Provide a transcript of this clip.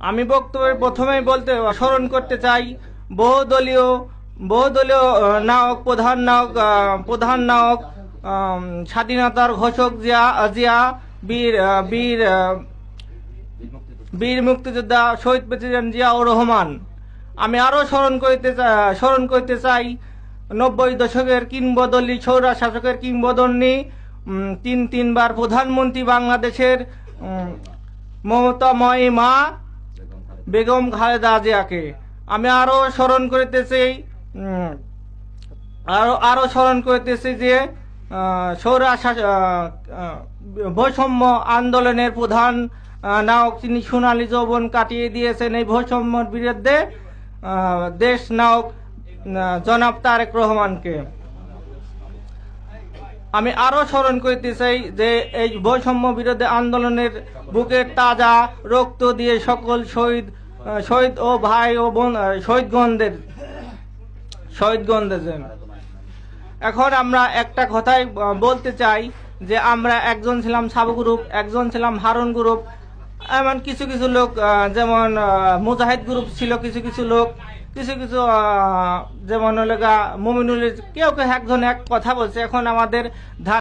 আমি বক্তব্যের প্রথমেই স্মরণ করতে চাই বহুদলীয় বহুদলীয় নায়ক প্রধান নায়ক স্বাধীনতার ঘোষক জিয়া বীর বীর বীর মুক্তিযোদ্ধা শহীদ প্রেসিডেন্ট জিয়াউর রহমান। আমি আরো স্মরণ করতে চাই 90 দশকের কিংবদন্তি সৌরা শাসকের কিংবদন্তি তিনবার প্রধানমন্ত্রী বাংলাদেশের মমতাময়ী মা বেগম খালেদা জিয়াকে। আমি আরো স্মরণ করতেছি যে বৈষম্য আন্দোলনের প্রধান নায়ক তিনি সোনালী যৌবন কাটিয়ে দিয়েছেন এই বৈষম্যের বিরুদ্ধে দেশ নায়ক জনাব তারেক রহমানকে। আমি আরো স্মরণ করতে চাই যে এই বৈষম্য বিরোধী আন্দোলনের বুকের তাজা রক্ত দিয়ে সকল শহীদ ও ভাই ও বোন শহীদগণদের এখন আমরা একটা কথাই বলতে চাই যে আমরা একজন ছিলাম সাবু গ্রুপ, একজন ছিলাম হারুন গ্রুপ, এমন কিছু কিছু লোক যেমন মুজাহিদ গ্রুপ ছিল, কিছু লোক যেমন মুমিনুল কেউ একজন এক কথা বলছে। এখন আমাদের